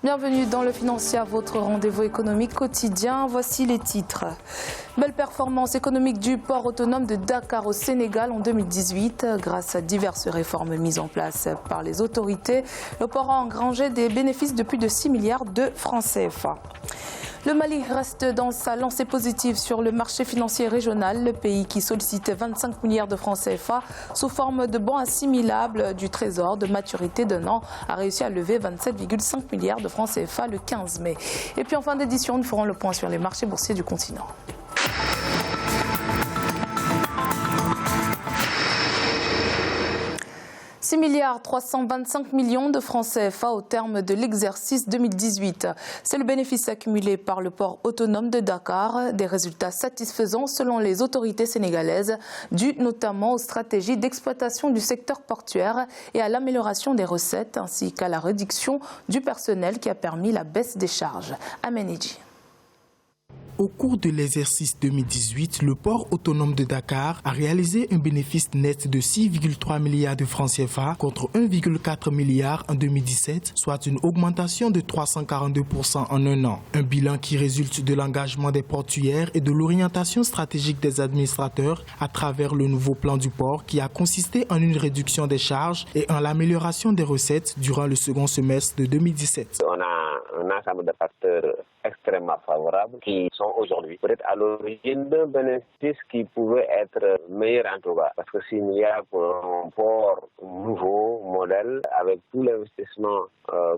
Bienvenue dans le Financier, votre rendez-vous économique quotidien. Voici les titres. Belle performance économique du port autonome de Dakar au Sénégal en 2018. Grâce à diverses réformes mises en place par les autorités, le port a engrangé des bénéfices de plus de 6 milliards de francs CFA. Le Mali reste dans sa lancée positive sur le marché financier régional. Le pays qui sollicitait 25 milliards de francs CFA sous forme de bons assimilables du Trésor de maturité d'un an a réussi à lever 27,5 milliards de francs CFA le 15 mai. Et puis en fin d'édition, nous ferons le point sur les marchés boursiers du continent. 6 milliards 325 millions de francs CFA au terme de l'exercice 2018. C'est le bénéfice accumulé par le port autonome de Dakar, des résultats satisfaisants selon les autorités sénégalaises, dus notamment aux stratégies d'exploitation du secteur portuaire et à l'amélioration des recettes ainsi qu'à la réduction du personnel qui a permis la baisse des charges. Amenidji. Au cours de l'exercice 2018, le port autonome de Dakar a réalisé un bénéfice net de 6,3 milliards de francs CFA contre 1,4 milliard en 2017, soit une augmentation de 342% en un an. Un bilan qui résulte de l'engagement des portuaires et de l'orientation stratégique des administrateurs à travers le nouveau plan du port qui a consisté en une réduction des charges et en l'amélioration des recettes durant le second semestre de 2017. On a un ensemble de facteurs extrêmement favorables qui sont aujourd'hui peut-être à l'origine d'un bénéfice qui pouvait être meilleur en tout cas. Parce que 6 milliards pour un port nouveau, modèle, avec tout l'investissement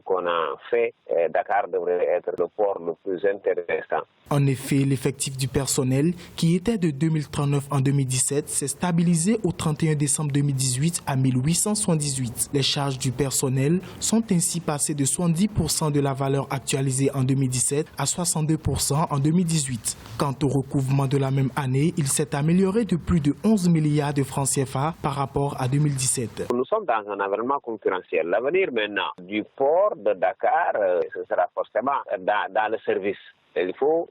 qu'on a fait, Dakar devrait être le port le plus intéressant. En effet, l'effectif du personnel, qui était de 2039 en 2017, s'est stabilisé au 31 décembre 2018 à 1878. Les charges du personnel sont ainsi passées de 70% de la valeur actualisée en 2017 à 62% en 2018. Quant au recouvrement de la même année, il s'est amélioré de plus de 11 milliards de francs CFA par rapport à 2017. Nous sommes dans un environnement concurrentiel. L'avenir maintenant du port de Dakar, ce sera forcément dans le service. Il faut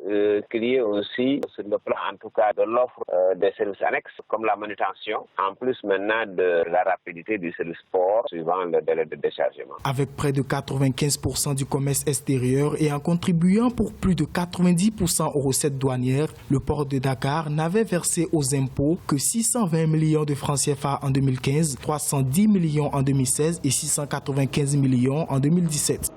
qu'il y ait aussi, sur le plan en tout cas de l'offre des services annexes, comme la manutention, en plus maintenant de la rapidité du service port suivant le délai de déchargement. Avec près de 95% du commerce extérieur et en contribuant pour plus de 90% aux recettes douanières, le port de Dakar n'avait versé aux impôts que 620 millions de francs CFA en 2015, 310 millions en 2016 et 695 millions en 2017.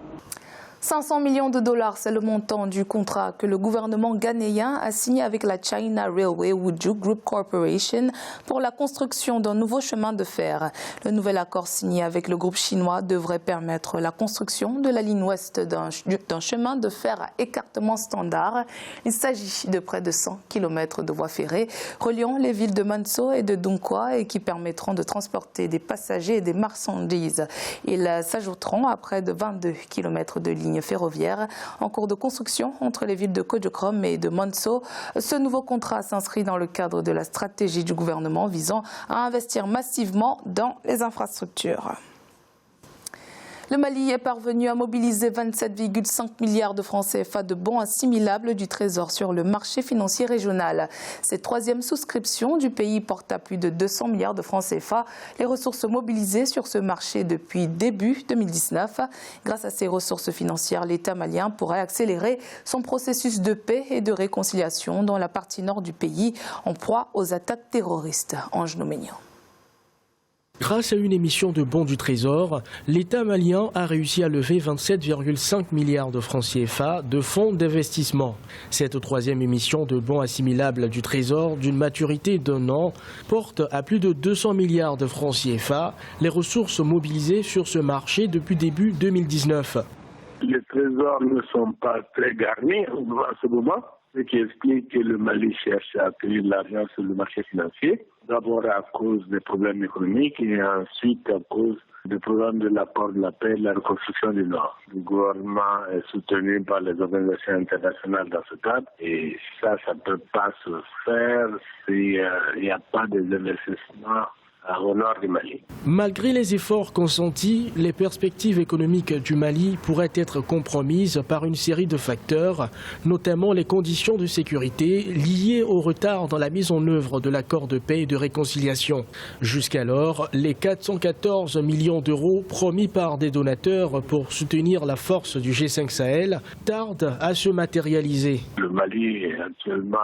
500 millions de dollars, c'est le montant du contrat que le gouvernement ghanéen a signé avec la China Railway Wuju Group Corporation pour la construction d'un nouveau chemin de fer. Le nouvel accord signé avec le groupe chinois devrait permettre la construction de la ligne ouest d'un chemin de fer à écartement standard. Il s'agit de près de 100 km de voies ferrées reliant les villes de Manso et de Dunkwa et qui permettront de transporter des passagers et des marchandises. Ils s'ajouteront à près de 22 km de lignes ferroviaire en cours de construction entre les villes de Kodjokrom et de Manso. Ce nouveau contrat s'inscrit dans le cadre de la stratégie du gouvernement visant à investir massivement dans les infrastructures. Le Mali est parvenu à mobiliser 27,5 milliards de francs CFA de bons assimilables du Trésor sur le marché financier régional. Cette troisième souscription du pays porte à plus de 200 milliards de francs CFA les ressources mobilisées sur ce marché depuis début 2019. Grâce à ces ressources financières, l'État malien pourrait accélérer son processus de paix et de réconciliation dans la partie nord du pays en proie aux attaques terroristes. Ange Noménian. Grâce à une émission de bons du Trésor, l'État malien a réussi à lever 27,5 milliards de francs CFA de fonds d'investissement. Cette troisième émission de bons assimilables du Trésor, d'une maturité d'un an, porte à plus de 200 milliards de francs CFA les ressources mobilisées sur ce marché depuis début 2019. Les trésors ne sont pas très garnis en ce moment, ce qui explique que le Mali cherche à accueillir de l'argent sur le marché financier. D'abord à cause des problèmes économiques et ensuite à cause des problèmes de l'apport de la paix et de la reconstruction du Nord. Le gouvernement est soutenu par les organisations internationales dans ce cadre et ça ne peut pas se faire s'il n'y a pas des investissements au nord du Mali. Malgré les efforts consentis, les perspectives économiques du Mali pourraient être compromises par une série de facteurs, notamment les conditions de sécurité liées au retard dans la mise en œuvre de l'accord de paix et de réconciliation. Jusqu'alors, les 414 millions d'euros promis par des donateurs pour soutenir la force du G5 Sahel tardent à se matérialiser. Le Mali est actuellement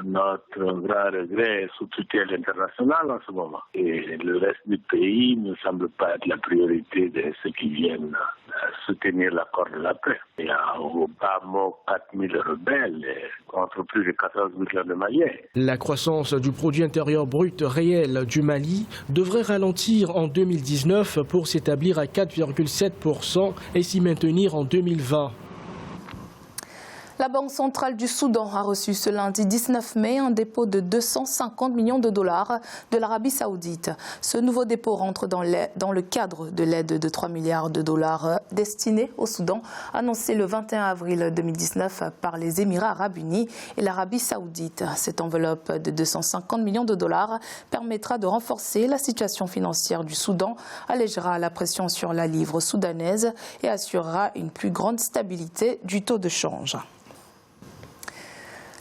notre grand regret sous tutelle internationale en ce moment. Et le reste du pays ne semble pas être la priorité de ceux qui viennent soutenir l'accord de la paix. Il y a au bas mot 4000 rebelles contre plus de 14 millions de Maliens. La croissance du produit intérieur brut réel du Mali devrait ralentir en 2019 pour s'établir à 4,7% et s'y maintenir en 2020. La Banque centrale du Soudan a reçu ce lundi 19 mai un dépôt de 250 millions de dollars de l'Arabie saoudite. Ce nouveau dépôt rentre dans le cadre de l'aide de 3 milliards de dollars destinée au Soudan, annoncée le 21 avril 2019 par les Émirats arabes unis et l'Arabie saoudite. Cette enveloppe de 250 millions de dollars permettra de renforcer la situation financière du Soudan, allégera la pression sur la livre soudanaise et assurera une plus grande stabilité du taux de change.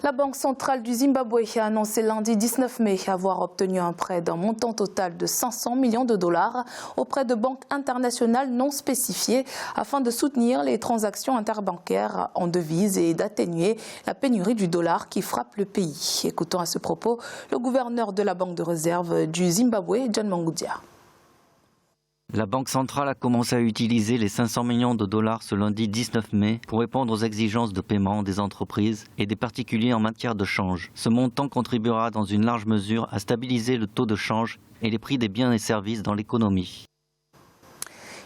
La Banque centrale du Zimbabwe a annoncé lundi 19 mai avoir obtenu un prêt d'un montant total de 500 millions de dollars auprès de banques internationales non spécifiées afin de soutenir les transactions interbancaires en devises et d'atténuer la pénurie du dollar qui frappe le pays. Écoutons à ce propos le gouverneur de la Banque de réserve du Zimbabwe, John Mangudia. La Banque centrale a commencé à utiliser les 500 millions de dollars ce lundi 19 mai pour répondre aux exigences de paiement des entreprises et des particuliers en matière de change. Ce montant contribuera dans une large mesure à stabiliser le taux de change et les prix des biens et services dans l'économie.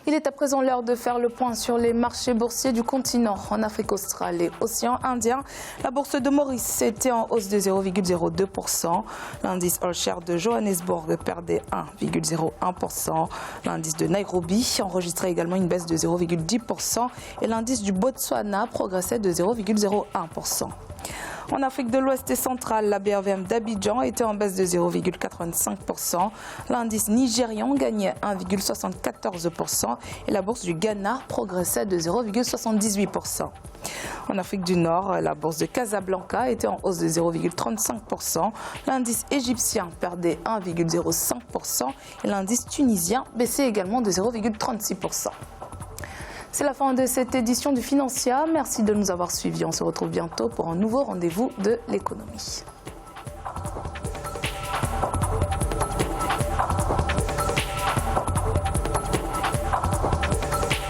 Il est à présent l'heure de faire le point sur les marchés boursiers du continent. En Afrique australe et océan Indien, la bourse de Maurice était en hausse de 0,02%. L'indice All-Share de Johannesburg perdait 1,01%. L'indice de Nairobi enregistrait également une baisse de 0,10% et l'indice du Botswana progressait de 0,01%. En Afrique de l'Ouest et centrale, la BRVM d'Abidjan était en baisse de 0,85%. L'indice nigérian gagnait 1,74% et la bourse du Ghana progressait de 0,78%. En Afrique du Nord, la bourse de Casablanca était en hausse de 0,35%. L'indice égyptien perdait 1,05% et l'indice tunisien baissait également de 0,36%. C'est la fin de cette édition du Financial. Merci de nous avoir suivis. On se retrouve bientôt pour un nouveau rendez-vous de l'économie.